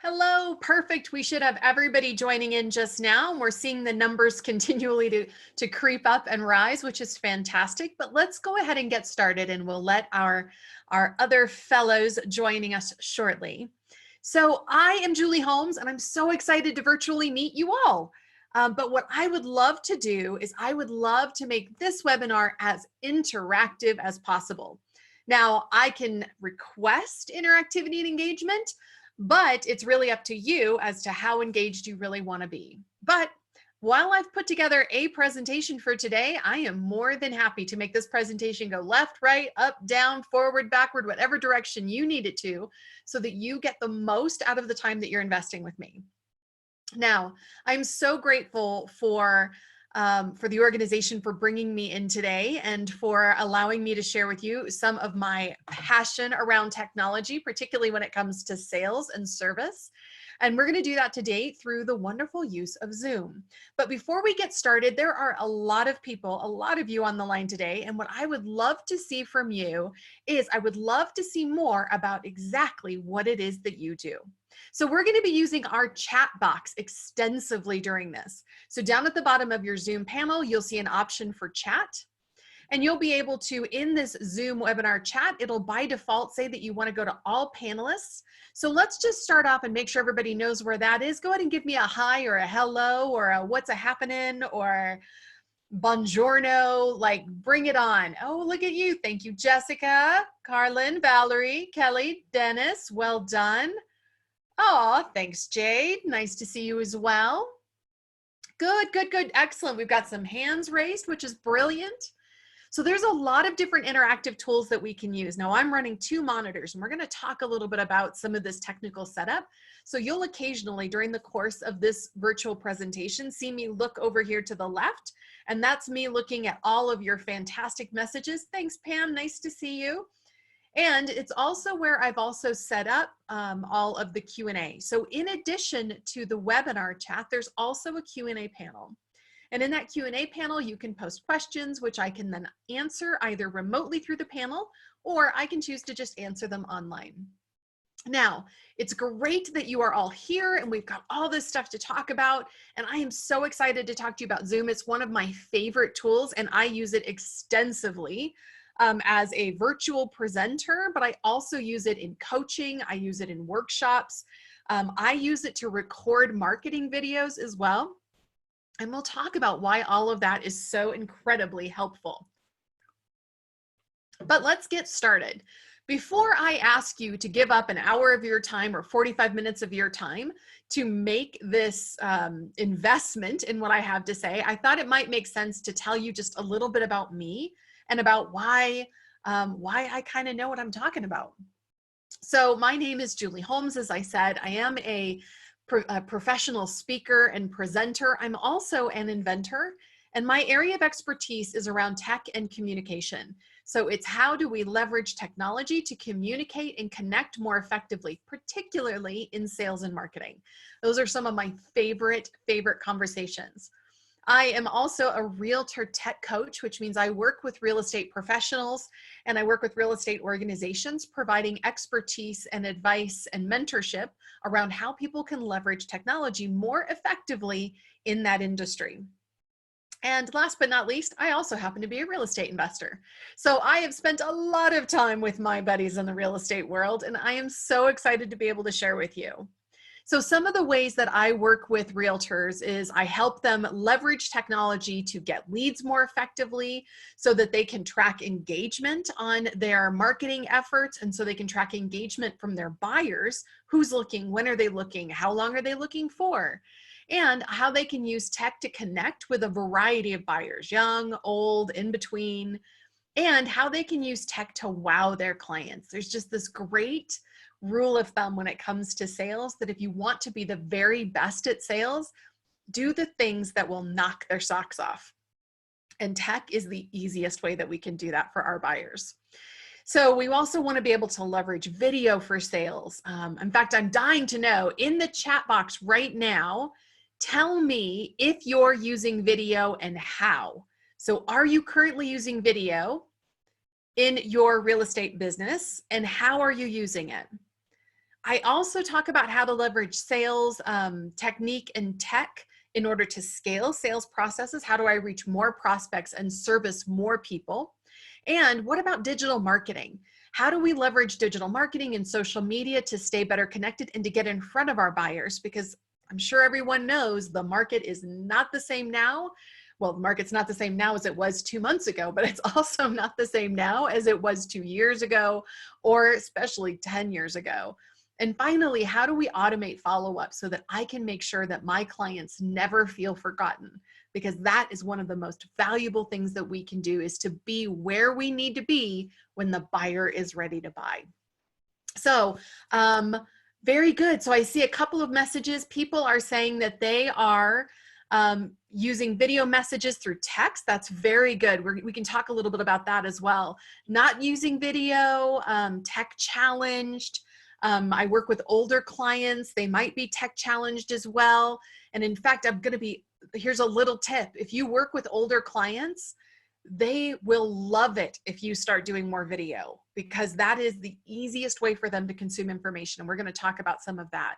Hello, perfect. We should have everybody joining in just now. And we're seeing the numbers continually to creep up and rise, which is fantastic. But let's go ahead and get started and we'll let our other fellows joining us shortly. So I am Julie Holmes and I'm so excited to virtually meet you all. But what I would love to do is I would love to make this webinar as interactive as possible. Now I can request interactivity and engagement, but it's really up to you as to how engaged you really want to be. But while I've put together a presentation for today, I am more than happy to make this presentation go left, right, up, down, forward, backward, whatever direction you need it to, so that you get the most out of the time that you're investing with me. Now, I'm so grateful for the organization for bringing me in today and for allowing me to share with you some of my passion around technology, particularly when it comes to sales and service. And we're going to do that today through the wonderful use of Zoom. But before we get started, there are a lot of people, a lot of you on the line today. And what I would love to see from you is I would love to see more about exactly what it is that you do. So we're going to be using our chat box extensively during this. So down at the bottom of your Zoom panel, you'll see an option for chat. And you'll be able to, in this Zoom webinar chat, it'll by default say that you want to go to all panelists. So let's just start off and make sure everybody knows where that is. Go ahead and give me a hi or a hello or a what's a happening or buongiorno, like bring it on. Oh, look at you. Thank you, Jessica, Carlin, Valerie, Kelly, Dennis. Well done. Oh, thanks, Jade. Nice to see you as well. Good, good, good. Excellent. We've got some hands raised, which is brilliant. So there's a lot of different interactive tools that we can use. Now I'm running 2 monitors and we're going to talk a little bit about some of this technical setup. So you'll occasionally during the course of this virtual presentation see me look over here to the left, and that's me looking at all of your fantastic messages. Thanks, Pam. Nice to see you. And it's also where I've also set up all of the Q&A. So in addition to the webinar chat, there's also a Q&A panel. And in that Q&A panel, you can post questions, which I can then answer either remotely through the panel, or I can choose to just answer them online. Now, it's great that you are all here and we've got all this stuff to talk about. And I am so excited to talk to you about Zoom. It's one of my favorite tools and I use it extensively as a virtual presenter, but I also use it in coaching. I use it in workshops. I use it to record marketing videos as well. And we'll talk about why all of that is so incredibly helpful. But let's get started. Before I ask you to give up an hour of your time or 45 minutes of your time to make this investment in what I have to say, I thought it might make sense to tell you just a little bit about me and about why I kind of know what I'm talking about. So my name is Julie Holmes. As I said, I am a professional speaker and presenter. I'm also an inventor, and my area of expertise is around tech and communication. So it's how do we leverage technology to communicate and connect more effectively, particularly in sales and marketing. Those are some of my favorite conversations. I am also a realtor tech coach, which means I work with real estate professionals and I work with real estate organizations, providing expertise and advice and mentorship around how people can leverage technology more effectively in that industry. And last but not least, I also happen to be a real estate investor. So I have spent a lot of time with my buddies in the real estate world, and I am so excited to be able to share with you. So some of the ways that I work with realtors is I help them leverage technology to get leads more effectively so that they can track engagement on their marketing efforts, and so they can track engagement from their buyers. Who's looking? When are they looking? How long are they looking for? And how they can use tech to connect with a variety of buyers, young, old, in between, and how they can use tech to wow their clients. There's just this great rule of thumb when it comes to sales that if you want to be the very best at sales, do the things that will knock their socks off. And tech is the easiest way that we can do that for our buyers. So we also want to be able to leverage video for sales. In fact, I'm dying to know in the chat box right now, tell me if you're using video and how. So are you currently using video in your real estate business and how are you using it? I also talk about how to leverage sales technique and tech in order to scale sales processes. How do I reach more prospects and service more people? And what about digital marketing? How do we leverage digital marketing and social media to stay better connected and to get in front of our buyers? Because I'm sure everyone knows the market is not the same now. Well, the market's not the same now as it was 2 months ago, but it's also not the same now as it was 2 years ago, or especially 10 years ago. And finally, how do we automate follow-up so that I can make sure that my clients never feel forgotten? Because that is one of the most valuable things that we can do, is to be where we need to be when the buyer is ready to buy. So, very good. So I see a couple of messages. People are saying that they are using video messages through text. That's very good. We can talk a little bit about that as well. Not using video, tech challenged. I work with older clients. They might be tech challenged as well. And in fact, here's a little tip. If you work with older clients, they will love it if you start doing more video, because that is the easiest way for them to consume information. And we're going to talk about some of that.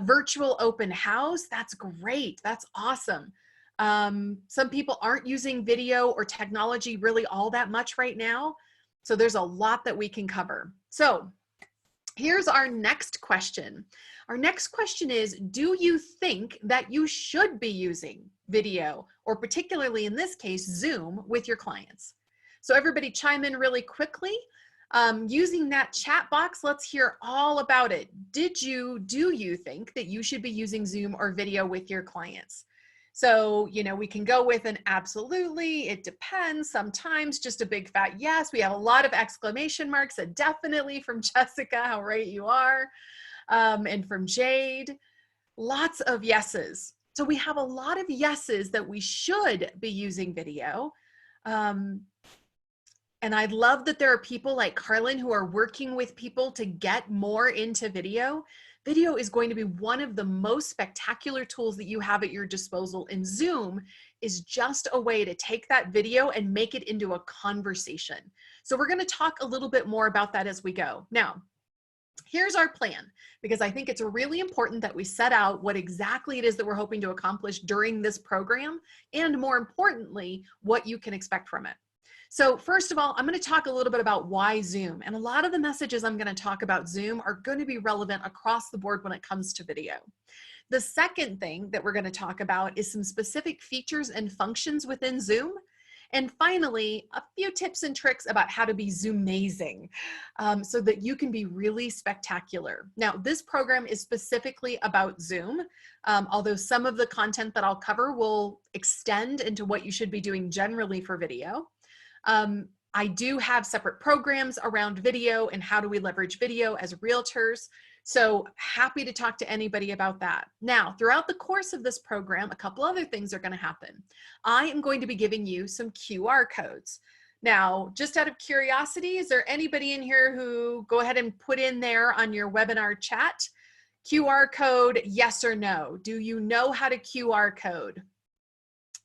Virtual open house, that's great. That's awesome. Some people aren't using video or technology really all that much right now. So there's a lot that we can cover. So here's our next question. Our next question is, do you think that you should be using video, or particularly in this case, Zoom, with your clients? So everybody chime in really quickly. Using that chat box, let's hear all about it. Do you think that you should be using Zoom or video with your clients? So, we can go with an absolutely, it depends, sometimes just a big fat yes. We have a lot of exclamation marks, a definitely from Jessica, how right you are, and from Jade, lots of yeses. So we have a lot of yeses that we should be using video. And I love that there are people like Carlin who are working with people to get more into video. Video is going to be one of the most spectacular tools that you have at your disposal, and Zoom is just a way to take that video and make it into a conversation. So we're going to talk a little bit more about that as we go. Now, here's our plan, because I think it's really important that we set out what exactly it is that we're hoping to accomplish during this program, and more importantly, what you can expect from it. So first of all, I'm going to talk a little bit about why Zoom. And a lot of the messages I'm going to talk about Zoom are going to be relevant across the board when it comes to video. The second thing that we're going to talk about is some specific features and functions within Zoom. And finally, a few tips and tricks about how to be Zoomazing, so that you can be really spectacular. Now, this program is specifically about Zoom, although some of the content that I'll cover will extend into what you should be doing generally for video. I do have separate programs around video and how do we leverage video as realtors. So happy to talk to anybody about that. Now, throughout the course of this program, a couple other things are going to happen. I am going to be giving you some QR codes. Now, just out of curiosity, is there anybody in here who go ahead and put in there on your webinar chat, QR code, yes or no? Do you know how to QR code?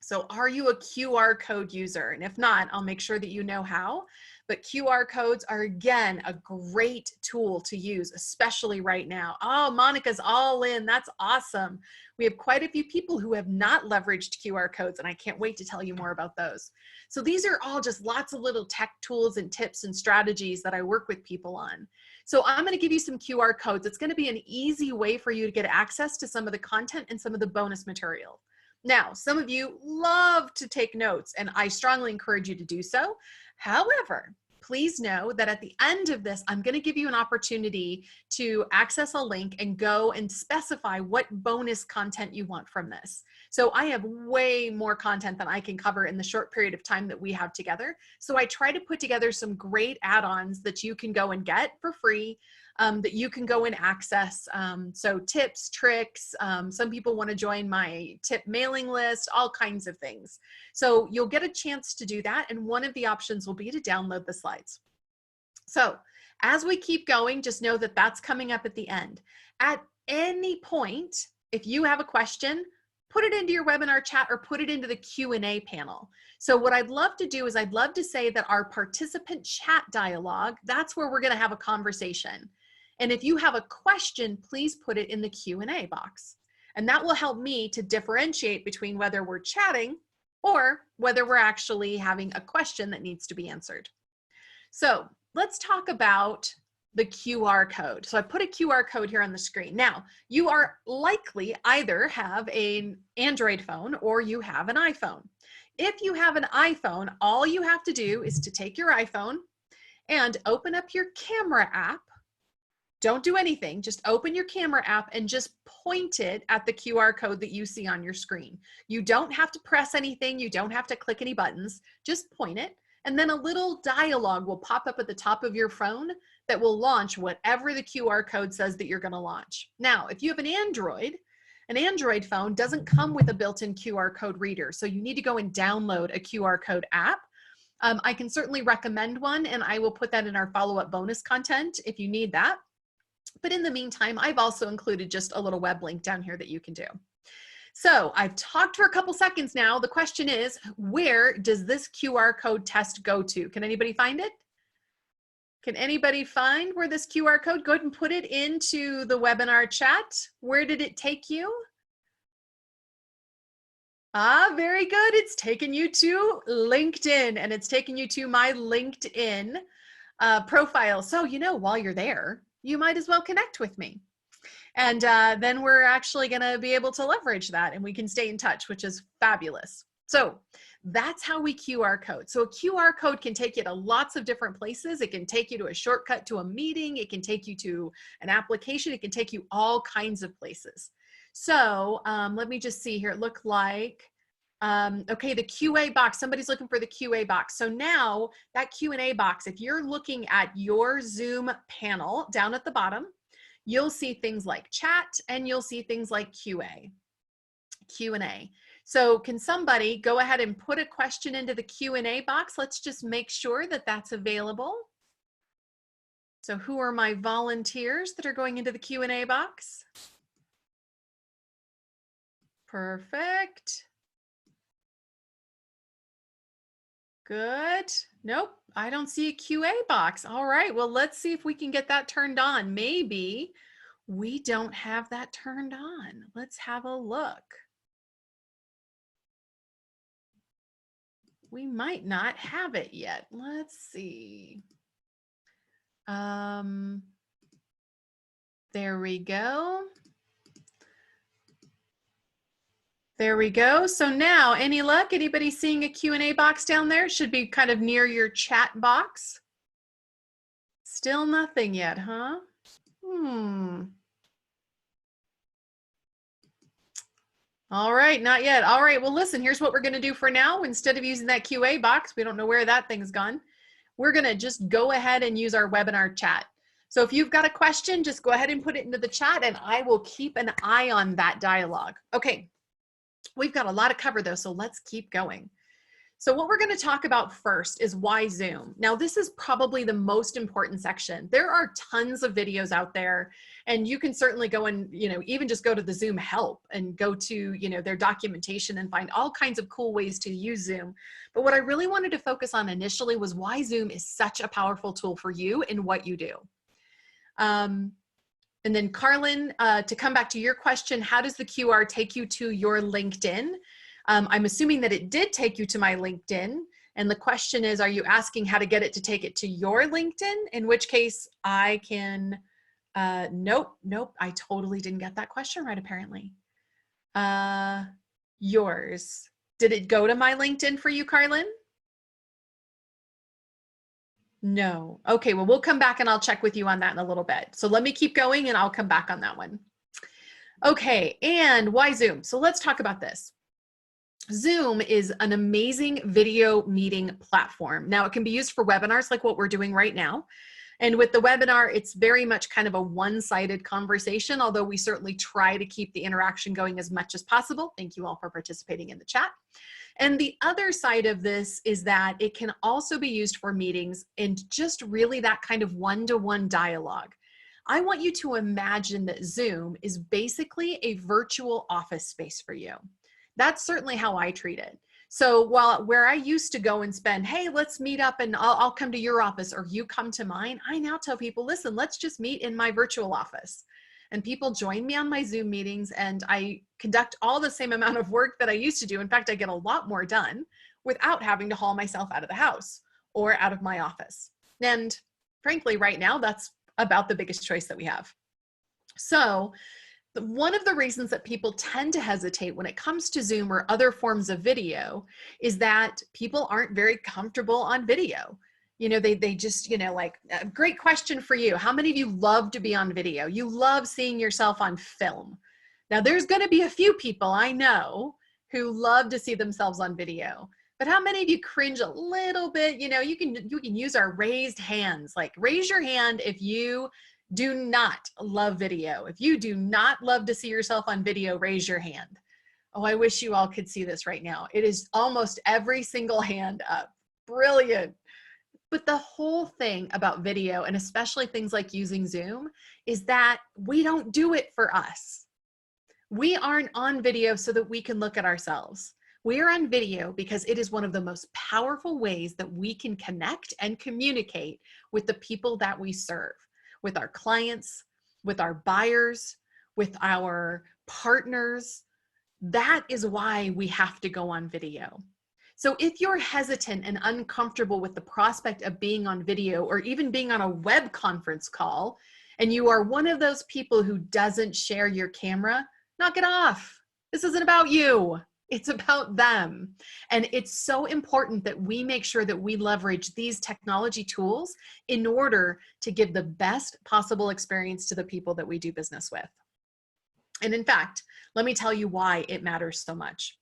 So are you a QR code user? And if not, I'll make sure that you know how. But QR codes are, again, a great tool to use, especially right now. Oh, Monica's all in. That's awesome. We have quite a few people who have not leveraged QR codes, and I can't wait to tell you more about those. So these are all just lots of little tech tools and tips and strategies that I work with people on. So I'm going to give you some QR codes. It's going to be an easy way for you to get access to some of the content and some of the bonus material. Now, some of you love to take notes, and I strongly encourage you to do so. However, please know that at the end of this, I'm going to give you an opportunity to access a link and go and specify what bonus content you want from this. So I have way more content than I can cover in the short period of time that we have together. So I try to put together some great add-ons that you can go and get for free, that you can go and access. So tips, tricks, some people want to join my tip mailing list, all kinds of things. So you'll get a chance to do that. And one of the options will be to download the slides. So as we keep going, just know that that's coming up at the end. At any point, if you have a question, put it into your webinar chat or put it into the Q&A panel. So what I'd love to do is I'd love to say that our participant chat dialogue, that's where we're going to have a conversation. And if you have a question, please put it in the Q&A box. And that will help me to differentiate between whether we're chatting or whether we're actually having a question that needs to be answered. So let's talk about the QR code. So I put a QR code here on the screen. Now, you are likely either have an Android phone or you have an iPhone. If you have an iPhone, all you have to do is to take your iPhone and open up your camera app. Don't do anything, just open your camera app and just point it at the QR code that you see on your screen. You don't have to press anything, you don't have to click any buttons, just point it. And then a little dialogue will pop up at the top of your phone that will launch whatever the QR code says that you're going to launch. Now, if you have an Android phone doesn't come with a built-in QR code reader. So you need to go and download a QR code app. I can certainly recommend one, and I will put that in our follow-up bonus content if you need that. But in the meantime, I've also included just a little web link down here that you can do. So I've talked for a couple seconds now. The question is, where does this QR code test go to? Can anybody find it? Can anybody find where this QR code? Go ahead and put it into the webinar chat. Where did it take you? Ah, very good. It's taken you to LinkedIn, and it's taken you to my LinkedIn profile. So, while you're there, you might as well connect with me. And then we're actually going to be able to leverage that, and we can stay in touch, which is fabulous. So that's how we QR code. So a QR code can take you to lots of different places. It can take you to a shortcut to a meeting. It can take you to an application. It can take you all kinds of places. So let me just see here. It looked like, okay, the QA box, somebody's looking for the QA box. So now that Q&A box, if you're looking at your Zoom panel down at the bottom, you'll see things like chat and you'll see things like Q&A. So can somebody go ahead and put a question into the Q&A box? Let's just make sure that that's available. So who are my volunteers that are going into the Q&A box? Perfect. Good. Nope, I don't see a QA box. All right, well, let's see if we can get that turned on. Maybe we don't have that turned on. Let's have a look. We might not have it yet. Let's see. There we go. There we go. So now, any luck? Anybody seeing a Q&A box down there? It should be kind of near your chat box. Still nothing yet, huh? All right, not yet. All right, well, listen, here's what we're going to do for now. Instead of using that QA box, we don't know where that thing's gone. We're going to just go ahead and use our webinar chat. So if you've got a question, just go ahead and put it into the chat and I will keep an eye on that dialogue. Okay, we've got a lot to cover though, so let's keep going. So what we're going to talk about first is why Zoom. Now, this is probably the most important section. There are tons of videos out there, and you can certainly go and, even just go to the Zoom help and go to, their documentation and find all kinds of cool ways to use Zoom. But what I really wanted to focus on initially was why Zoom is such a powerful tool for you and what you do. And then Carlin, to come back to your question, how does the QR take you to your LinkedIn? I'm assuming that it did take you to my LinkedIn. And the question is, are you asking how to get it to take it to your LinkedIn? In which case I can, nope, I totally didn't get that question right, apparently. Yours. Did it go to my LinkedIn for you, Carlin? No. Okay, well, we'll come back and I'll check with you on that in a little bit. So let me keep going and I'll come back on that one. Okay, and why Zoom? So let's talk about this. Zoom is an amazing video meeting platform. Now, it can be used for webinars like what we're doing right now. And with the webinar, it's very much kind of a one-sided conversation, although we certainly try to keep the interaction going as much as possible. Thank you all for participating in the chat. And the other side of this is that it can also be used for meetings and just really that kind of one-to-one dialogue. I want you to imagine that Zoom is basically a virtual office space for you. That's certainly how I treat it. So while where I used to go and spend, hey, let's meet up and I'll come to your office or you come to mine, I now tell people, listen, let's just meet in my virtual office. And people join me on my Zoom meetings and I conduct all the same amount of work that I used to do. In fact, I get a lot more done without having to haul myself out of the house or out of my office. And frankly, right now, that's about the biggest choice that we have. So one of the reasons that people tend to hesitate when it comes to Zoom or other forms of video is that people aren't very comfortable on video. You know, they just, you know, like, a great question for you. How many of you love to be on video? You love seeing yourself on film. Now, there's going to be a few people I know who love to see themselves on video. But how many of you cringe a little bit? You know, you can use our raised hands. Like, raise your hand if you do not love video. If you do not love to see yourself on video, raise your hand. Oh, I wish you all could see this right now. It is almost every single hand up. Brilliant. But the whole thing about video, and especially things like using Zoom, is that we don't do it for us. We aren't on video so that we can look at ourselves. We are on video because it is one of the most powerful ways that we can connect and communicate with the people that we serve, with our clients, with our buyers, with our partners. That is why we have to go on video. So if you're hesitant and uncomfortable with the prospect of being on video or even being on a web conference call, and you are one of those people who doesn't share your camera, knock it off. This isn't about you. It's about them. And it's so important that we make sure that we leverage these technology tools in order to give the best possible experience to the people that we do business with. And in fact, let me tell you why it matters so much.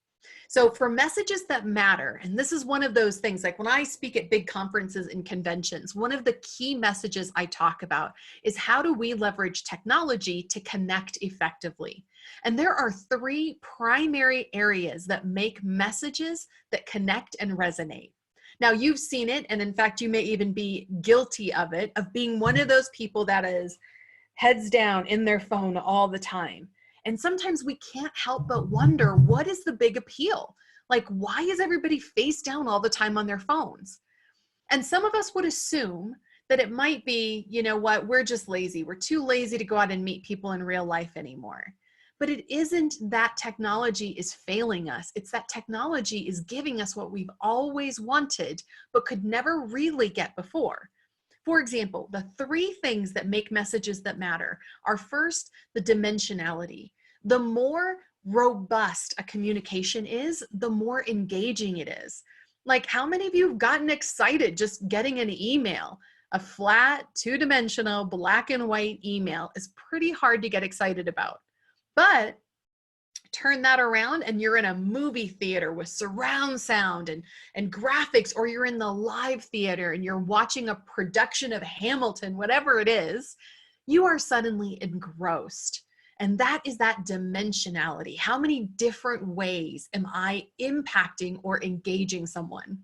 So for messages that matter, and this is one of those things, like when I speak at big conferences and conventions, one of the key messages I talk about is how do we leverage technology to connect effectively? And there are three primary areas that make messages that connect and resonate. Now, you've seen it, and in fact, you may even be guilty of it, of being one of those people that is heads down in their phone all the time. And sometimes we can't help but wonder, what is the big appeal? Like, why is everybody face down all the time on their phones? And some of us would assume that it might be, you know what, we're just lazy. We're too lazy to go out and meet people in real life anymore. But it isn't that technology is failing us. It's that technology is giving us what we've always wanted, but could never really get before. For example, the three things that make messages that matter are, first, the dimensionality. The more robust a communication is, the more engaging it is. Like, how many of you have gotten excited just getting an email? A flat, two-dimensional, black and white email is pretty hard to get excited about. But turn that around and you're in a movie theater with surround sound and graphics, or you're in the live theater and you're watching a production of Hamilton, whatever it is, you are suddenly engrossed. And that is that dimensionality. How many different ways am I impacting or engaging someone?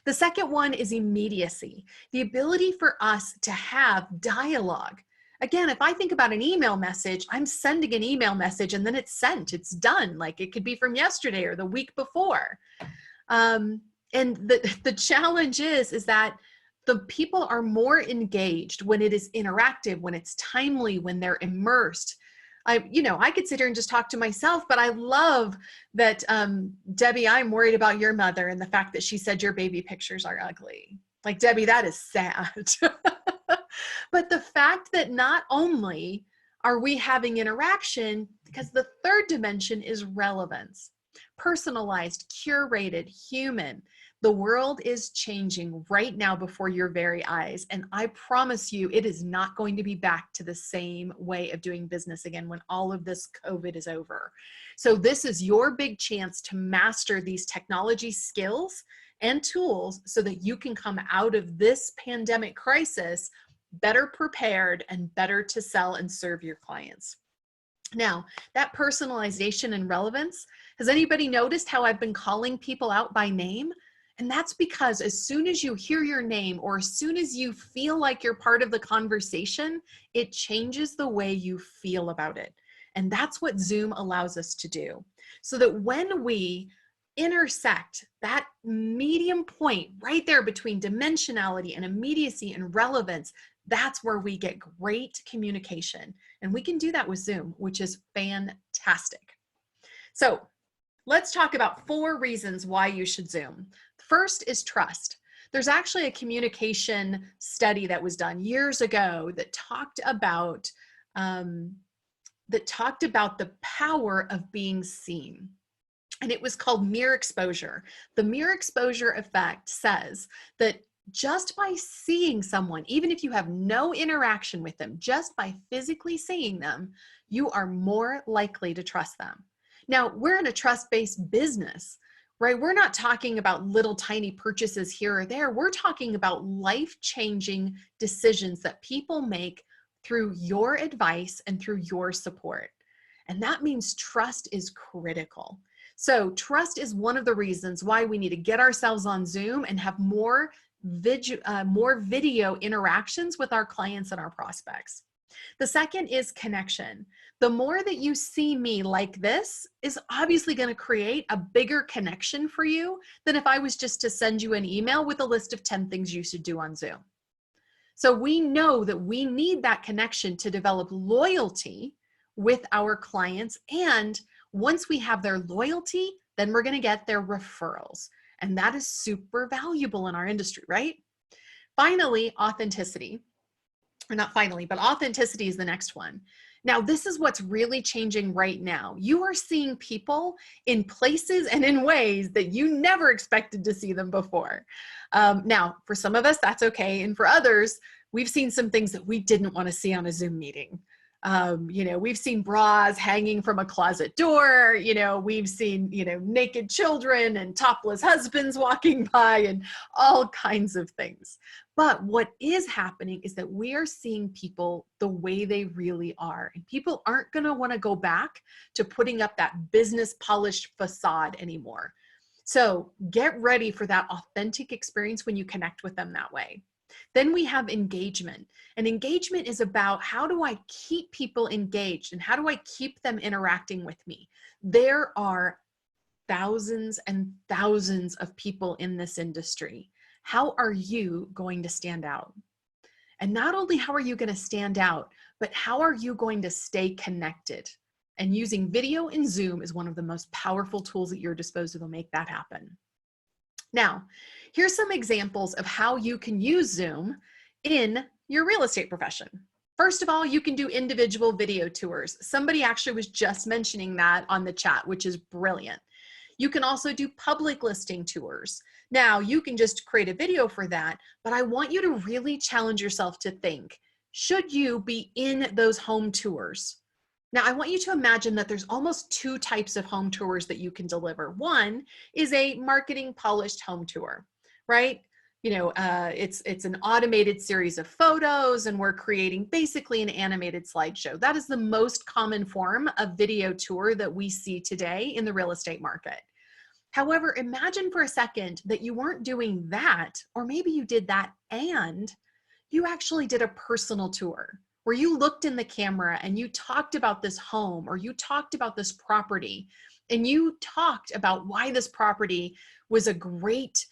The second one is immediacy, the ability for us to have dialogue. Again, if I think about an email message, I'm sending an email message and then it's sent, it's done. Like, it could be from yesterday or the week before. And the challenge is that the people are more engaged when it is interactive, when it's timely, when they're immersed. I could sit here and just talk to myself, but I love that, Debbie, I'm worried about your mother and the fact that she said your baby pictures are ugly. Like, Debbie, that is sad. But the fact that not only are we having interaction, because the third dimension is relevance, personalized, curated, human. The world is changing right now before your very eyes. And I promise you, it is not going to be back to the same way of doing business again when all of this COVID is over. So this is your big chance to master these technology skills and tools so that you can come out of this pandemic crisis better prepared and better to sell and serve your clients. Now, that personalization and relevance, has anybody noticed how I've been calling people out by name? And that's because as soon as you hear your name, or as soon as you feel like you're part of the conversation, it changes the way you feel about it. And that's what Zoom allows us to do. So that when we intersect that medium point right there between dimensionality and immediacy and relevance, that's where we get great communication. And we can do that with Zoom, which is fantastic. So let's talk about 4 reasons why you should Zoom. First is trust. There's actually a communication study that was done years ago that talked about the power of being seen. And it was called mere exposure. The mere exposure effect says that just by seeing someone, even if you have no interaction with them, just by physically seeing them, you are more likely to trust them. Now, we're in a trust-based business, right? We're not talking about little tiny purchases here or there. We're talking about life-changing decisions that people make through your advice and through your support. And that means trust is critical. So trust is one of the reasons why we need to get ourselves on Zoom and have more video interactions with our clients and our prospects. The second is connection. The more that you see me like this is obviously going to create a bigger connection for you than if I was just to send you an email with a list of 10 things you should do on Zoom. So we know that we need that connection to develop loyalty with our clients. And once we have their loyalty, then we're going to get their referrals. And that is super valuable in our industry, right? Finally, authenticity. Or not finally, but authenticity is the next one. Now, this is what's really changing right now. You are seeing people in places and in ways that you never expected to see them before. Now, for some of us, that's okay. And for others, we've seen some things that we didn't want to see on a Zoom meeting. We've seen bras hanging from a closet door, we've seen, naked children and topless husbands walking by and all kinds of things. But what is happening is that we are seeing people the way they really are. And people aren't going to want to go back to putting up that business polished facade anymore. So get ready for that authentic experience when you connect with them that way. Then we have engagement. And engagement is about how do I keep people engaged and how do I keep them interacting with me? There are thousands and thousands of people in this industry. How are you going to stand out? And not only how are you going to stand out, but how are you going to stay connected? And using video in Zoom is one of the most powerful tools at your disposal to make that happen. Now, here's some examples of how you can use Zoom in your real estate profession. First of all, you can do individual video tours. Somebody actually was just mentioning that on the chat, which is brilliant. You can also do public listing tours. Now, you can just create a video for that, but I want you to really challenge yourself to think, should you be in those home tours? Now, I want you to imagine that there's almost 2 types of home tours that you can deliver. One is a marketing polished home tour, right? It's an automated series of photos and we're creating basically an animated slideshow. That is the most common form of video tour that we see today in the real estate market. However, imagine for a second that you weren't doing that, or maybe you did that and you actually did a personal tour where you looked in the camera and you talked about this home or you talked about this property and you talked about why this property was a great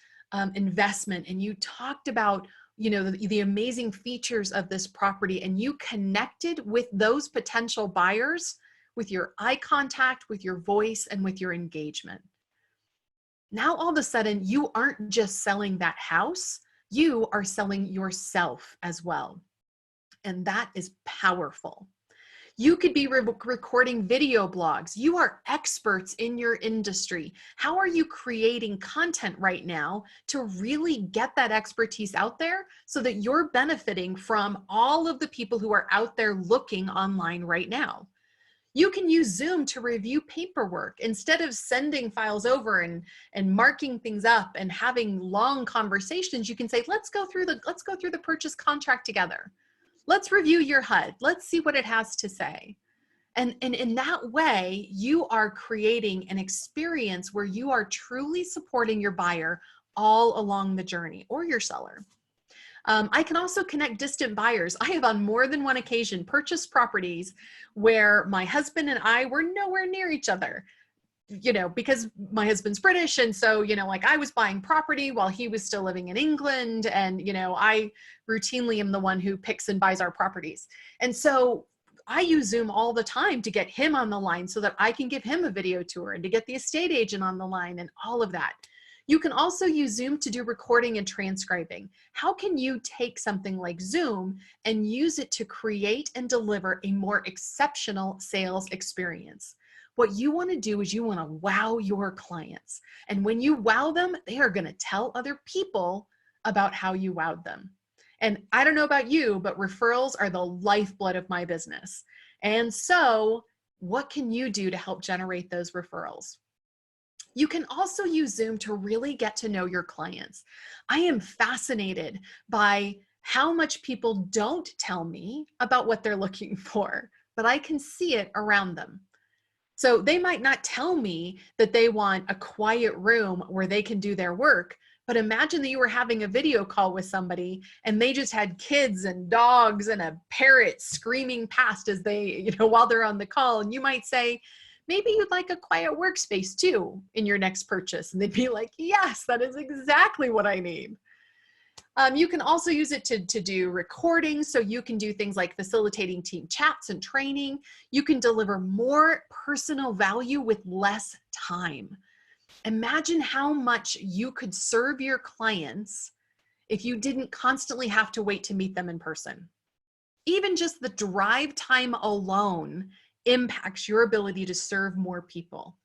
investment, and you talked about the amazing features of this property, and you connected with those potential buyers with your eye contact, with your voice, and with your engagement. Now all of a sudden you aren't just selling that house, you are selling yourself as well. And that is powerful. You could be recording video blogs. You are experts in your industry. How are you creating content right now to really get that expertise out there so that you're benefiting from all of the people who are out there looking online right now? You can use Zoom to review paperwork. Instead of sending files over and marking things up and having long conversations, you can say, let's go through the purchase contract together. Let's review your HUD. Let's see what it has to say. And in that way, you are creating an experience where you are truly supporting your buyer all along the journey, or your seller. I can also connect distant buyers. I have on more than one occasion purchased properties where my husband and I were nowhere near each other. because my husband's British. And so, like I was buying property while he was still living in England. And, I routinely am the one who picks and buys our properties. And so I use Zoom all the time to get him on the line so that I can give him a video tour and to get the estate agent on the line and all of that. You can also use Zoom to do recording and transcribing. How can you take something like Zoom and use it to create and deliver a more exceptional sales experience? What you want to do is you want to wow your clients. And when you wow them, they are going to tell other people about how you wowed them. And I don't know about you, but referrals are the lifeblood of my business. And so what can you do to help generate those referrals? You can also use Zoom to really get to know your clients. I am fascinated by how much people don't tell me about what they're looking for, but I can see it around them. So they might not tell me that they want a quiet room where they can do their work, but imagine that you were having a video call with somebody and they just had kids and dogs and a parrot screaming past as they, while they're on the call. And you might say, maybe you'd like a quiet workspace too in your next purchase. And they'd be like, yes, that is exactly what I need. You can also use it to do recording. So you can do things like facilitating team chats and training. You can deliver more personal value with less time. Imagine how much you could serve your clients if you didn't constantly have to wait to meet them in person. Even just the drive time alone impacts your ability to serve more people.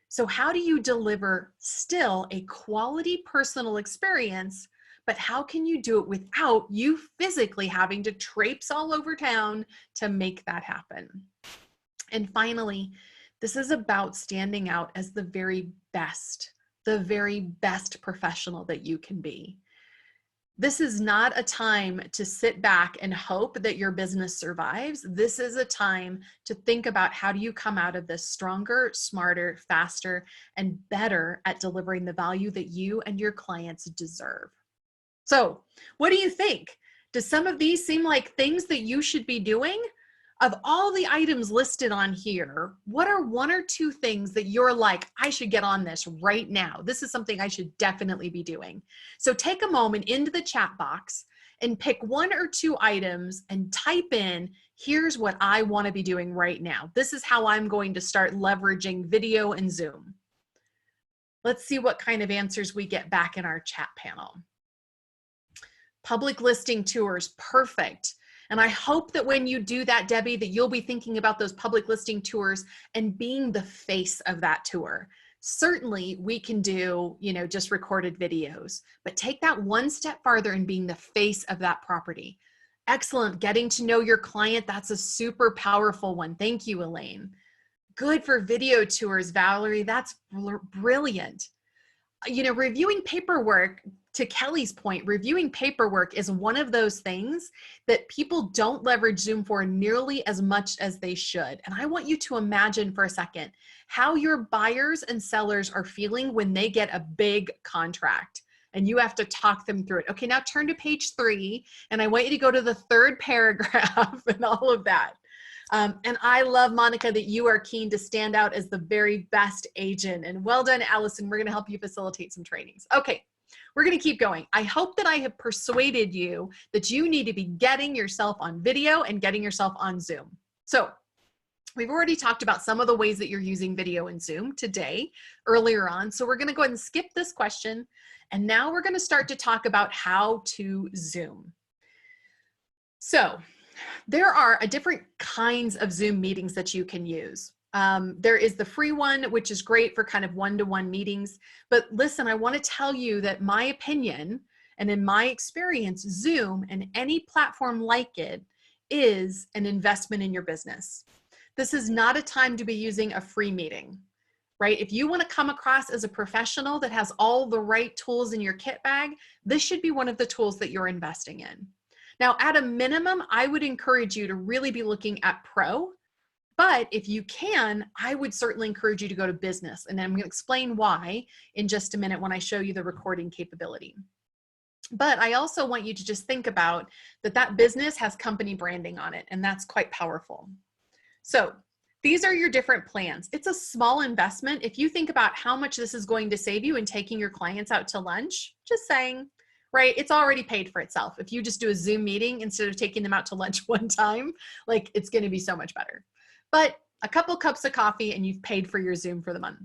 So how do you deliver still a quality personal experience, but how can you do it without you physically having to traipse all over town to make that happen? And finally, this is about standing out as the very best professional that you can be. This is not a time to sit back and hope that your business survives. This is a time to think about how do you come out of this stronger, smarter, faster, and better at delivering the value that you and your clients deserve. So, what do you think? Does some of these seem like things that you should be doing? Of all the items listed on here, what are one or two things that you're like, I should get on this right now? This is something I should definitely be doing. So take a moment into the chat box and pick one or two items and type in, here's what I want to be doing right now. This is how I'm going to start leveraging video and Zoom. Let's see what kind of answers we get back in our chat panel. Public listing tours, perfect. And I hope that when you do that, Debbie, that you'll be thinking about those public listing tours and being the face of that tour. Certainly we can do, just recorded videos, but take that one step farther and being the face of that property. Excellent. Getting to know your client. That's a super powerful one. Thank you, Elaine. Good for video tours, Valerie. That's brilliant. Reviewing paperwork, to Kelly's point, reviewing paperwork is one of those things that people don't leverage Zoom for nearly as much as they should. And I want you to imagine for a second how your buyers and sellers are feeling when they get a big contract and you have to talk them through it. Okay, now turn to page 3, and I want you to go to the 3rd paragraph and all of that. And I love, Monica, that you are keen to stand out as the very best agent. And well done, Allison. We're going to help you facilitate some trainings. Okay, we're going to keep going. I hope that I have persuaded you that you need to be getting yourself on video and getting yourself on Zoom. So we've already talked about some of the ways that you're using video in Zoom today, earlier on. So we're going to go ahead and skip this question. And now we're going to start to talk about how to Zoom. So there are different kinds of Zoom meetings that you can use. There is the free one, which is great for kind of one-to-one meetings. But listen, I want to tell you that my opinion, and in my experience, Zoom and any platform like it is an investment in your business. This is not a time to be using a free meeting, right? If you want to come across as a professional that has all the right tools in your kit bag, this should be one of the tools that you're investing in. Now, at a minimum, I would encourage you to really be looking at Pro, but if you can, I would certainly encourage you to go to Business. And I'm going to explain why in just a minute when I show you the recording capability. But I also want you to just think about that Business has company branding on it, and that's quite powerful. So These are your different plans. It's a small investment. If you think about how much this is going to save you in taking your clients out to lunch, just saying, right? It's already paid for itself. If you just do a Zoom meeting instead of taking them out to lunch one time, like it's going to be so much better. But a couple cups of coffee and you've paid for your Zoom for the month.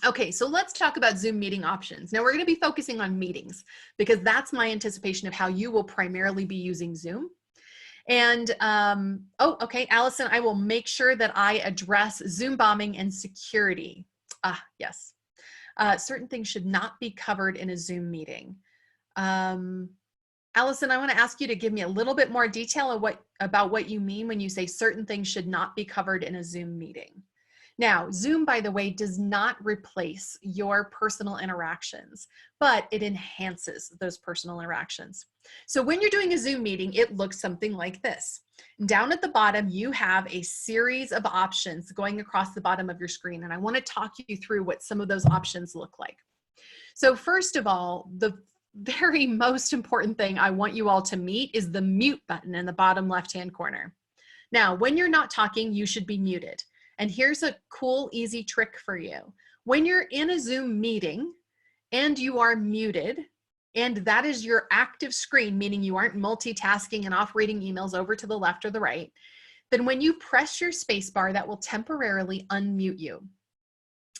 Okay, so let's talk about Zoom meeting options. Now we're going to be focusing on meetings because that's my anticipation of how you will primarily be using Zoom. And, oh, okay, Allison, I will make sure that I address Zoom bombing and security. Ah, yes. Certain things should not be covered in a Zoom meeting. Allison, I want to ask you to give me a little bit more detail about what you mean when you say certain things should not be covered in a Zoom meeting. Now, Zoom, by the way, does not replace your personal interactions, but it enhances those personal interactions. So when you're doing a Zoom meeting, it looks something like this. Down at the bottom, you have a series of options going across the bottom of your screen, and I want to talk you through what some of those options look like. So first of all, the very most important thing I want you all to meet is the mute button in the bottom left-hand corner. Now, when you're not talking, you should be muted. And here's a cool, easy trick for you. When you're in a Zoom meeting and you are muted, and that is your active screen, meaning you aren't multitasking and off reading emails over to the left or the right, then when you press your space bar, that will temporarily unmute you.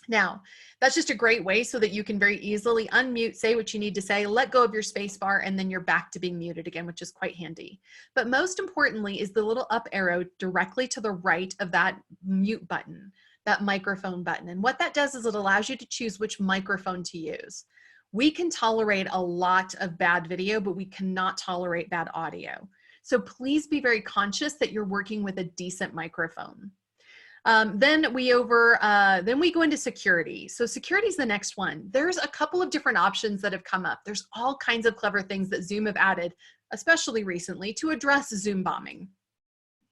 Now, that's just a great way so that you can very easily unmute, say what you need to say, let go of your space bar, and then you're back to being muted again, which is quite handy. But most importantly is the little up arrow directly to the right of that mute button, that microphone button. And what that does is it allows you to choose which microphone to use. We can tolerate a lot of bad video, but we cannot tolerate bad audio. So please be very conscious that you're working with a decent microphone. Then we go into security. So security is the next one. There's a couple of different options that have come up. There's all kinds of clever things that Zoom have added, especially recently, to address Zoom bombing.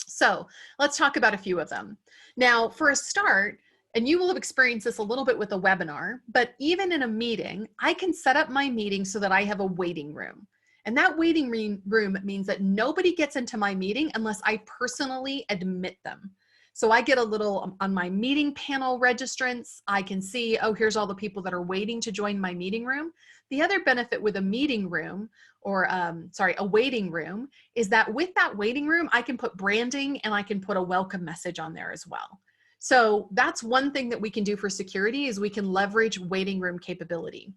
So let's talk about a few of them. Now, for a start, and you will have experienced this a little bit with a webinar, but even in a meeting, I can set up my meeting so that I have a waiting room. And that waiting room means that nobody gets into my meeting unless I personally admit them. So I get a little on my meeting panel registrants. I can see, oh, here's all the people that are waiting to join my meeting room. The other benefit with a meeting room or a waiting room is that with that waiting room, I can put branding and I can put a welcome message on there as well. So that's one thing that we can do for security is we can leverage waiting room capability.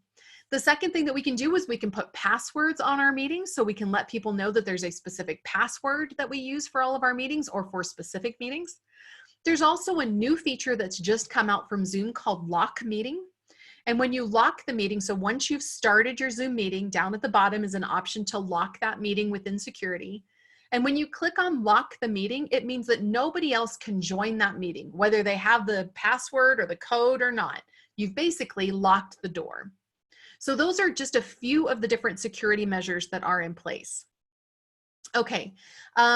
The second thing that we can do is we can put passwords on our meetings so we can let people know that there's a specific password that we use for all of our meetings or for specific meetings. There's also a new feature that's just come out from Zoom called Lock Meeting. And when you lock the meeting, so once you've started your Zoom meeting, down at the bottom is an option to lock that meeting within security. And when you click on Lock the Meeting, it means that nobody else can join that meeting, whether they have the password or the code or not. You've basically locked the door. So those are just a few of the different security measures that are in place. Okay,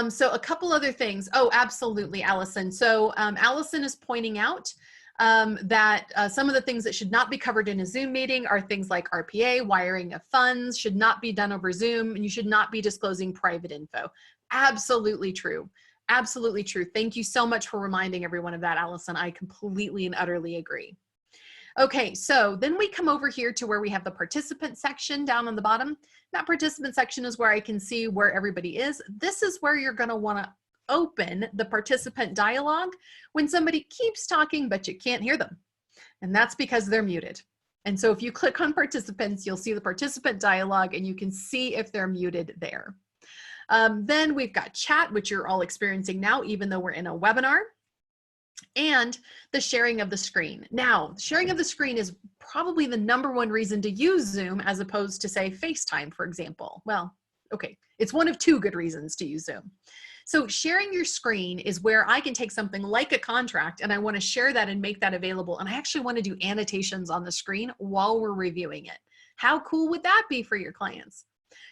so a couple other things. Oh, absolutely, Allison. So Allison is pointing out that some of the things that should not be covered in a Zoom meeting are things like RPA, wiring of funds, should not be done over Zoom, and you should not be disclosing private info. Absolutely true. Absolutely true. Thank you so much for reminding everyone of that, Allison. I completely and utterly agree. Okay, so then we come over here to where we have the participant section down on the bottom. That participant section is where I can see where everybody is. This is where you're going to want to open the participant dialogue when somebody keeps talking, but you can't hear them. And that's because they're muted. And so if you click on participants, you'll see the participant dialogue and you can see if they're muted there. Then we've got chat, which you're all experiencing now, even though we're in a webinar. And the sharing of the screen. Now, sharing of the screen is probably the #1 reason to use Zoom as opposed to, say, FaceTime, for example. Well, okay, it's one of 2 good reasons to use Zoom. So sharing your screen is where I can take something like a contract and I want to share that and make that available. And I actually want to do annotations on the screen while we're reviewing it. How cool would that be for your clients?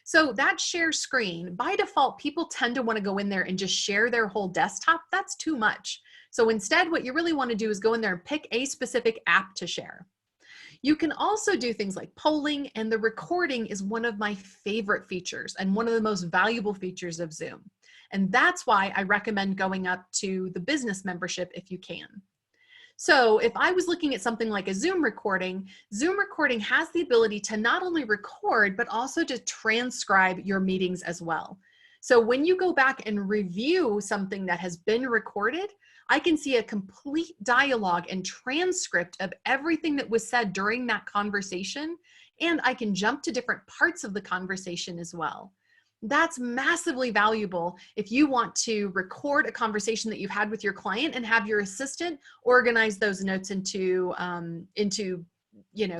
So that share screen, by default, people tend to want to go in there and just share their whole desktop. That's too much. So instead, what you really want to do is go in there and pick a specific app to share. You can also do things like polling, and the recording is one of my favorite features and one of the most valuable features of Zoom. And that's why I recommend going up to the business membership if you can. So if I was looking at something like a Zoom recording has the ability to not only record, but also to transcribe your meetings as well. So when you go back and review something that has been recorded, I can see a complete dialogue and transcript of everything that was said during that conversation, and I can jump to different parts of the conversation as well. That's massively valuable if you want to record a conversation that you've had with your client and have your assistant organize those notes into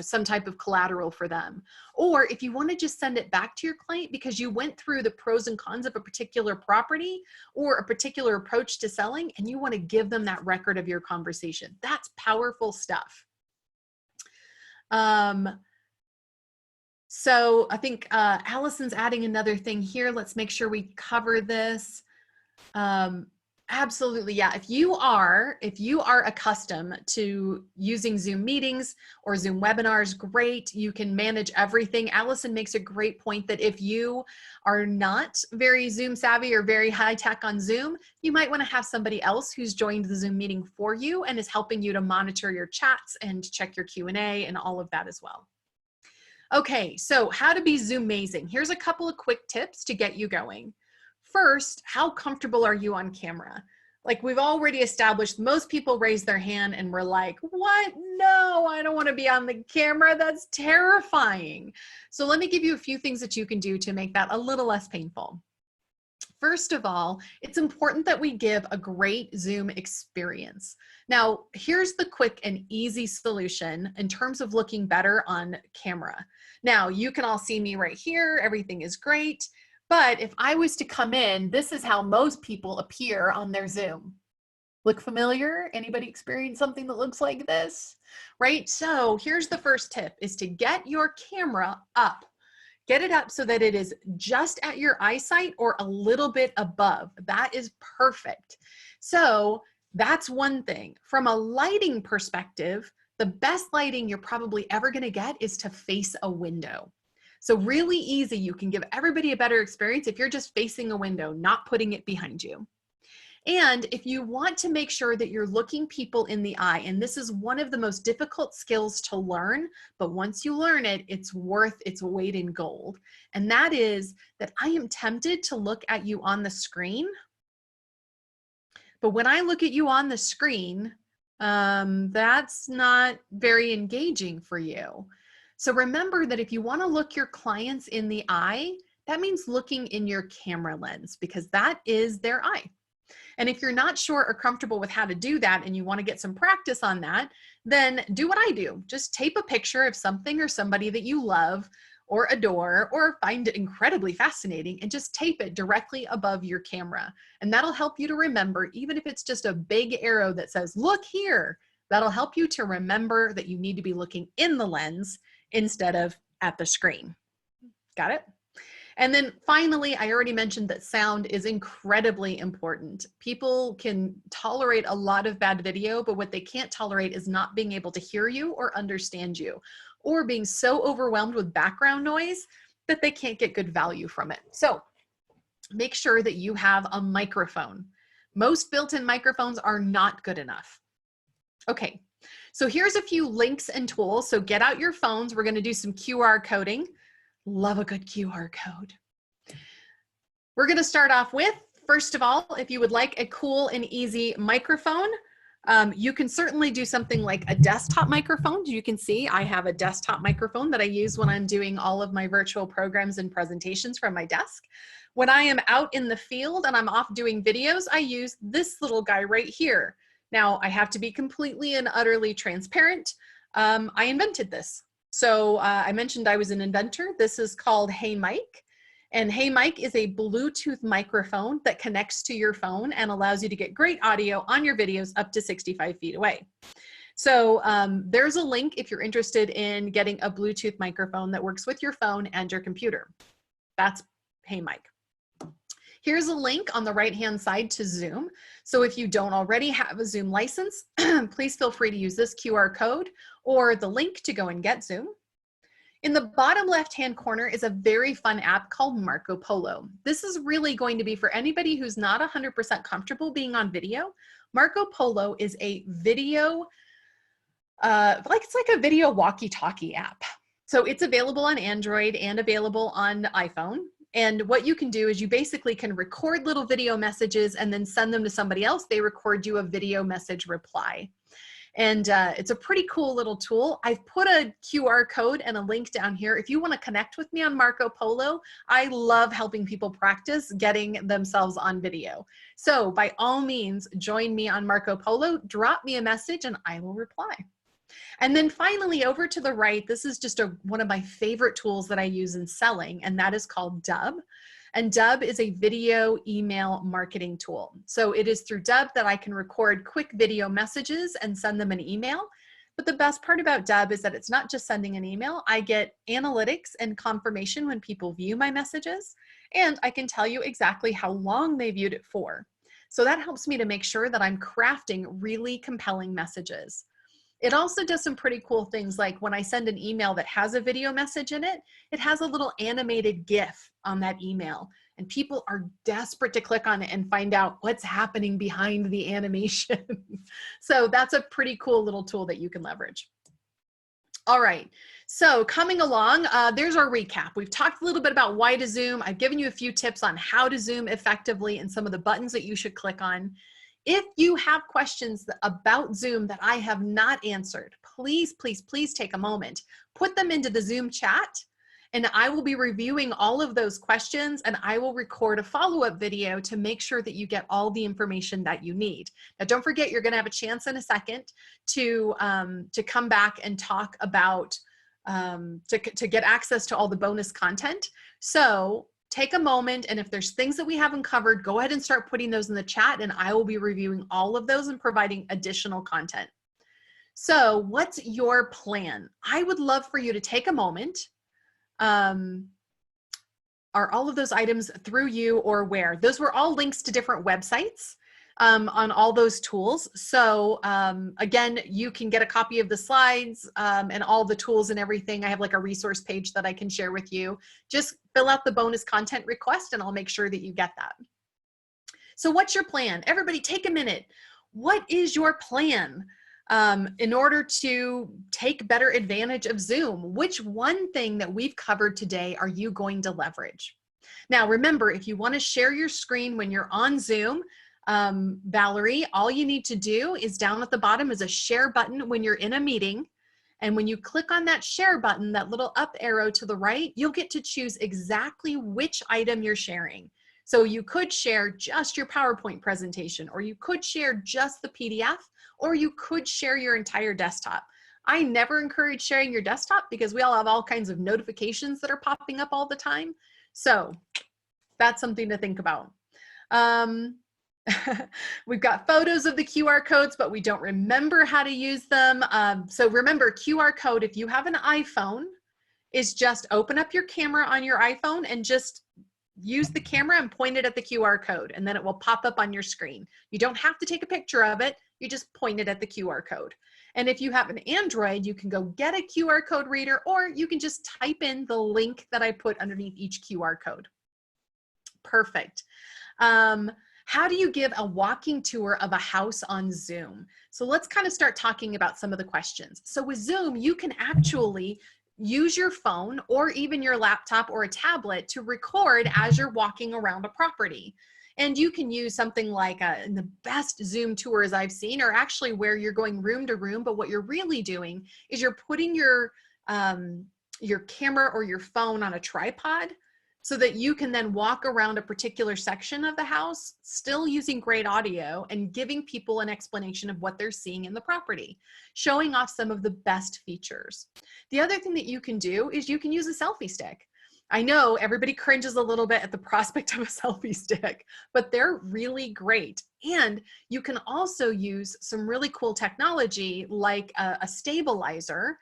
some type of collateral for them. Or if you want to just send it back to your client because you went through the pros and cons of a particular property or a particular approach to selling, and you want to give them that record of your conversation. That's powerful stuff. So I think Allison's adding another thing here. Let's make sure we cover this. Absolutely, yeah. If you are accustomed to using Zoom meetings or Zoom webinars, great. You can manage everything. Allison makes a great point that if you are not very Zoom savvy or very high tech on Zoom, you might want to have somebody else who's joined the Zoom meeting for you and is helping you to monitor your chats and check your Q&A and all of that as well. Okay, so how to be Zoom-mazing. Here's a couple of quick tips to get you going. First, how comfortable are you on camera? Like we've already established, most people raise their hand and we're like, what? No, I don't want to be on the camera. That's terrifying. So let me give you a few things that you can do to make that a little less painful. First of all, it's important that we give a great Zoom experience. Now, here's the quick and easy solution in terms of looking better on camera. Now, you can all see me right here. Everything is great. But if I was to come in, this is how most people appear on their Zoom. Look familiar? Anybody experience something that looks like this? Right? So here's the first tip, is to get your camera up. Get it up so that it is just at your eyesight or a little bit above. That is perfect. So that's one thing. From a lighting perspective, the best lighting you're probably ever going to get is to face a window. So really easy. You can give everybody a better experience if you're just facing a window, not putting it behind you. And if you want to make sure that you're looking people in the eye, and this is one of the most difficult skills to learn, but once you learn it, it's worth its weight in gold. And that is that I am tempted to look at you on the screen. But when I look at you on the screen, that's not very engaging for you. So remember that if you want to look your clients in the eye, that means looking in your camera lens because that is their eye. And if you're not sure or comfortable with how to do that and you want to get some practice on that, then do what I do. Just tape a picture of something or somebody that you love or adore or find incredibly fascinating and just tape it directly above your camera. And that'll help you to remember, even if it's just a big arrow that says, look here, that'll help you to remember that you need to be looking in the lens instead of at the screen. Got it? And then finally, I already mentioned that sound is incredibly important. People can tolerate a lot of bad video, but what they can't tolerate is not being able to hear you or understand you, or being so overwhelmed with background noise that they can't get good value from it. So make sure that you have a microphone. Most built-in microphones are not good enough. Okay, so here's a few links and tools. So get out your phones. We're going to do some QR coding. Love a good QR code. We're going to start off with, first of all, if you would like a cool and easy microphone, you can certainly do something like a desktop microphone. You can see I have a desktop microphone that I use when I'm doing all of my virtual programs and presentations from my desk. When I am out in the field and I'm off doing videos, I use this little guy right here. Now, I have to be completely and utterly transparent. I invented this. So I mentioned I was an inventor. This is called HeyMic. And HeyMic is a Bluetooth microphone that connects to your phone and allows you to get great audio on your videos up to 65 feet away. So there's a link if you're interested in getting a Bluetooth microphone that works with your phone and your computer. That's HeyMic. Here's a link on the right-hand side to Zoom. So if you don't already have a Zoom license, please feel free to use this QR code or the link to go and get Zoom. In the bottom left-hand corner is a very fun app called Marco Polo. This is really going to be for anybody who's not 100% comfortable being on video. Marco Polo is a video, it's like a video walkie-talkie app. So it's available on Android and available on iPhone. And what you can do is you basically can record little video messages and then send them to somebody else. They record you a video message reply. And it's a pretty cool little tool. I've put a QR code and a link down here. If you want to connect with me on Marco Polo, I love helping people practice getting themselves on video. So by all means, join me on Marco Polo, drop me a message and I will reply. And then finally, over to the right, this is just one of my favorite tools that I use in selling, and that is called Dubb. And Dubb is a video email marketing tool. So it is through Dubb that I can record quick video messages and send them an email. But the best part about Dubb is that it's not just sending an email. I get analytics and confirmation when people view my messages, and I can tell you exactly how long they viewed it for. So that helps me to make sure that I'm crafting really compelling messages. It also does some pretty cool things, like when I send an email that has a video message in it, it has a little animated GIF on that email, and people are desperate to click on it and find out what's happening behind the animation. So that's a pretty cool little tool that you can leverage. All right, so coming along, there's our recap. We've talked a little bit about why to Zoom. I've given you a few tips on how to Zoom effectively and some of the buttons that you should click on. If you have questions about Zoom that I have not answered, please, please, please take a moment, put them into the Zoom chat, and I will be reviewing all of those questions, and I will record a follow-up video to make sure that you get all the information that you need. Now, don't forget, you're gonna have a chance in a second to come back and talk about, to get access to all the bonus content. So take a moment, and if there's things that we haven't covered, go ahead and start putting those in the chat, and I will be reviewing all of those and providing additional content. So what's your plan? I would love for you to take a moment. Are all of those items through you or where? Those were all links to different websites on all those tools. So again, you can get a copy of the slides and all the tools and everything. I have like a resource page that I can share with you. Just fill out the bonus content request and I'll make sure that you get that. So what's your plan? Everybody take a minute. What is your plan in order to take better advantage of Zoom? Which one thing that we've covered today are you going to leverage? Now, remember, if you want to share your screen when you're on Zoom, Valerie, all you need to do is down at the bottom is a share button when you're in a meeting. And when you click on that share button, that little up arrow to the right, you'll get to choose exactly which item you're sharing. So you could share just your PowerPoint presentation, or you could share just the PDF, or you could share your entire desktop. I never encourage sharing your desktop because we all have all kinds of notifications that are popping up all the time. So that's something to think about. We've got photos of the QR codes, but we don't remember how to use them. So remember, QR code, if you have an iPhone, is just open up your camera on your iPhone and just use the camera and point it at the QR code, and then it will pop up on your screen. You don't have to take a picture of it. You just point it at the QR code. And if you have an Android, you can go get a QR code reader, or you can just type in the link that I put underneath each QR code. Perfect. How do you give a walking tour of a house on Zoom? So let's kind of start talking about some of the questions. So with Zoom, you can actually use your phone or even your laptop or a tablet to record as you're walking around a property. And you can use something like the best Zoom tours I've seen are actually where you're going room to room, but what you're really doing is you're putting your camera or your phone on a tripod so that you can then walk around a particular section of the house, still using great audio and giving people an explanation of what they're seeing in the property, showing off some of the best features. The other thing that you can do is you can use a selfie stick. I know everybody cringes a little bit at the prospect of a selfie stick, but they're really great. And you can also use some really cool technology like a stabilizer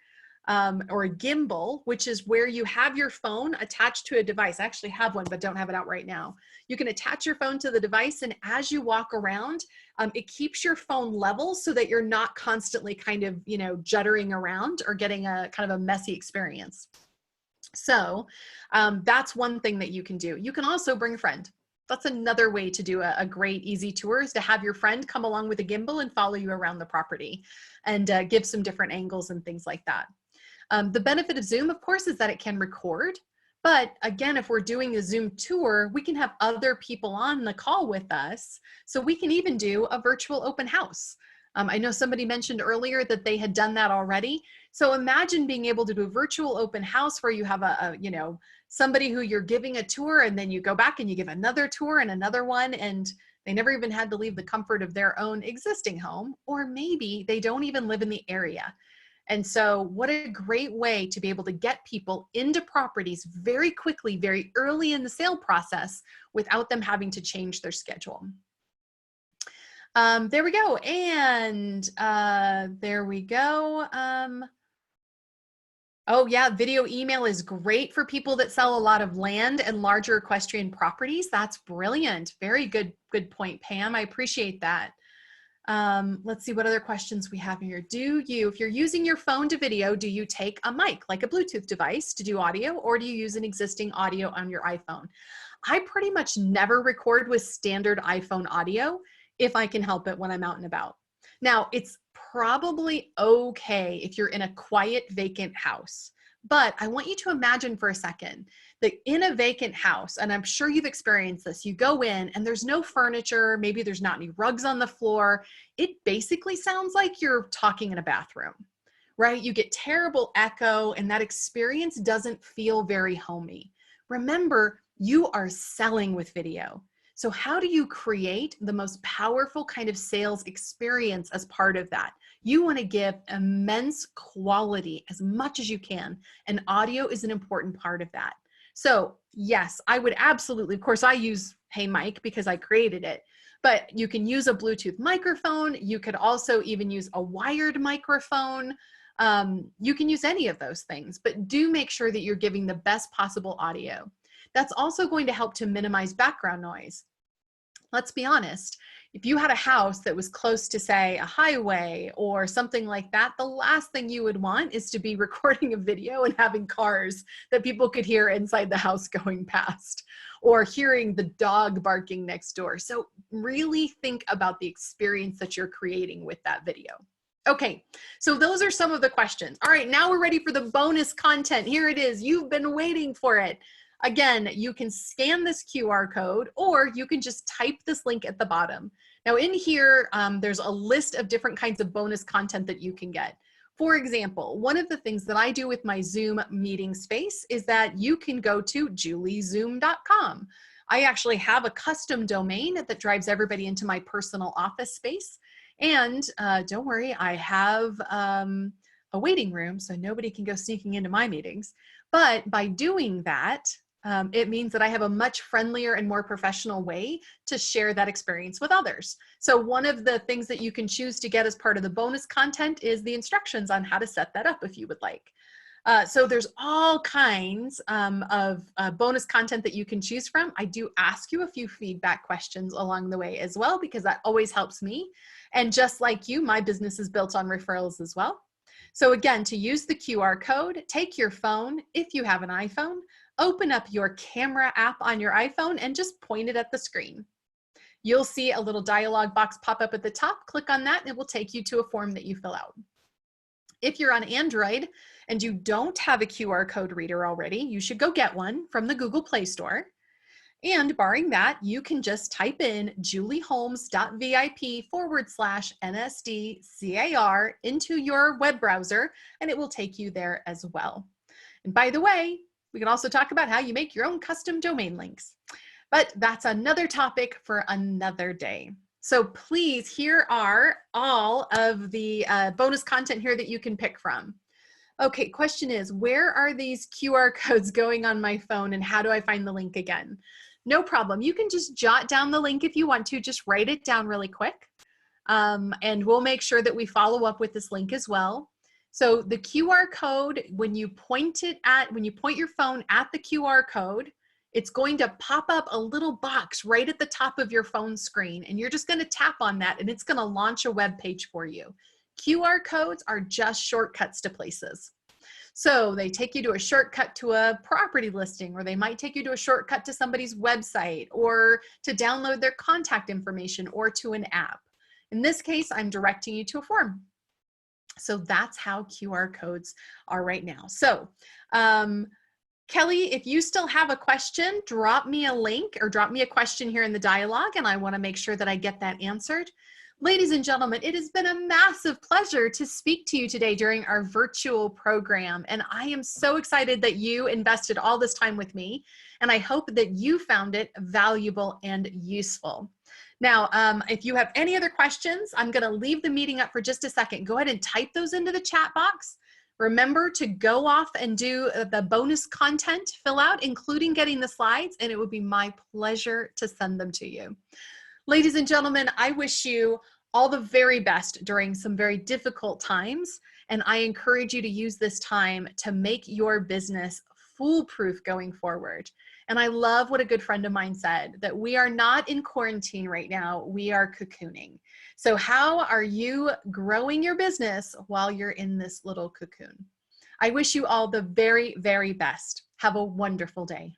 or a gimbal, which is where you have your phone attached to a device. I actually have one, but don't have it out right now. You can attach your phone to the device, and as you walk around, it keeps your phone level so that you're not constantly kind of, you know, juddering around or getting a kind of a messy experience. So that's one thing that you can do. You can also bring a friend. That's another way to do a great, easy tour, is to have your friend come along with a gimbal and follow you around the property and give some different angles and things like that. The benefit of Zoom, of course, is that it can record. But again, if we're doing a Zoom tour, we can have other people on the call with us. So we can even do a virtual open house. I know somebody mentioned earlier that they had done that already. So imagine being able to do a virtual open house where you have you know, somebody who you're giving a tour, and then you go back and you give another tour and another one, and they never even had to leave the comfort of their own existing home, or maybe they don't even live in the area. And so what a great way to be able to get people into properties very quickly, very early in the sale process, without them having to change their schedule. There we go. And there we go. Oh yeah, video email is great for people that sell a lot of land and larger equestrian properties. That's brilliant. Very good point, Pam. I appreciate that. Let's see what other questions we have here. If you're using your phone to video, do you take a mic, like a Bluetooth device, to do audio, or do you use an existing audio on your iPhone? I pretty much never record with standard iPhone audio if I can help it when I'm out and about. Now, it's probably okay if you're in a quiet, vacant house, but I want you to imagine for a second that in a vacant house, and I'm sure you've experienced this, you go in and there's no furniture, maybe there's not any rugs on the floor. It basically sounds like you're talking in a bathroom, right? You get terrible echo, and that experience doesn't feel very homey. Remember, you are selling with video. So how do you create the most powerful kind of sales experience as part of that? You want to give immense quality as much as you can, and audio is an important part of that. So yes, I would absolutely, of course I use Hey Mike because I created it, but you can use a Bluetooth microphone. You could also even use a wired microphone. You can use any of those things, but do make sure that you're giving the best possible audio. That's also going to help to minimize background noise. Let's be honest, if you had a house that was close to, say, a highway or something like that, the last thing you would want is to be recording a video and having cars that people could hear inside the house going past, or hearing the dog barking next door. So really think about the experience that you're creating with that video. Okay, so those are some of the questions. All right, now we're ready for the bonus content. Here it is. You've been waiting for it. Again, you can scan this QR code, or you can just type this link at the bottom. Now in here, there's a list of different kinds of bonus content that you can get. For example, one of the things that I do with my Zoom meeting space is that you can go to juliezoom.com. I actually have a custom domain that drives everybody into my personal office space. And don't worry, I have a waiting room, so nobody can go sneaking into my meetings. But by doing that, it means that I have a much friendlier and more professional way to share that experience with others. So one of the things that you can choose to get as part of the bonus content is the instructions on how to set that up if you would like. So there's all kinds of bonus content that you can choose from. I do ask you a few feedback questions along the way as well, because that always helps me. And just like you, my business is built on referrals as well. So again, to use the QR code, take your phone, if you have an iPhone, open up your camera app on your iPhone and just point it at the screen. You'll see a little dialog box pop up at the top. Click on that and it will take you to a form that you fill out. If you're on Android and you don't have a QR code reader already, you should go get one from the Google Play Store. And barring that, you can just type in julieholmes.vip/NSDCAR into your web browser, and it will take you there as well. And by the way, we can also talk about how you make your own custom domain links. But that's another topic for another day. So please, here are all of the bonus content here that you can pick from. Okay, question is, where are these QR codes going on my phone, and how do I find the link again? No problem. You can just jot down the link if you want to. Just write it down really quick. And we'll make sure that we follow up with this link as well. So the QR code, when you point your phone at the QR code, it's going to pop up a little box right at the top of your phone screen, and you're just going to tap on that and it's going to launch a web page for you. QR codes are just shortcuts to places. So they take you to a shortcut to a property listing, or they might take you to a shortcut to somebody's website, or to download their contact information, or to an app. In this case, I'm directing you to a form. So that's how QR codes are right now. So Kelly, if you still have a question, drop me a link or drop me a question here in the dialogue, and I want to make sure that I get that answered. Ladies and gentlemen, it has been a massive pleasure to speak to you today during our virtual program, and I am so excited that you invested all this time with me, and I hope that you found it valuable and useful. Now, if you have any other questions, I'm going to leave the meeting up for just a second. Go ahead and type those into the chat box. Remember to go off and do the bonus content fill out, including getting the slides, and it would be my pleasure to send them to you. Ladies and gentlemen, I wish you all the very best during some very difficult times, and I encourage you to use this time to make your business foolproof going forward. And I love what a good friend of mine said, that we are not in quarantine right now, we are cocooning. So how are you growing your business while you're in this little cocoon? I wish you all the very, very best. Have a wonderful day.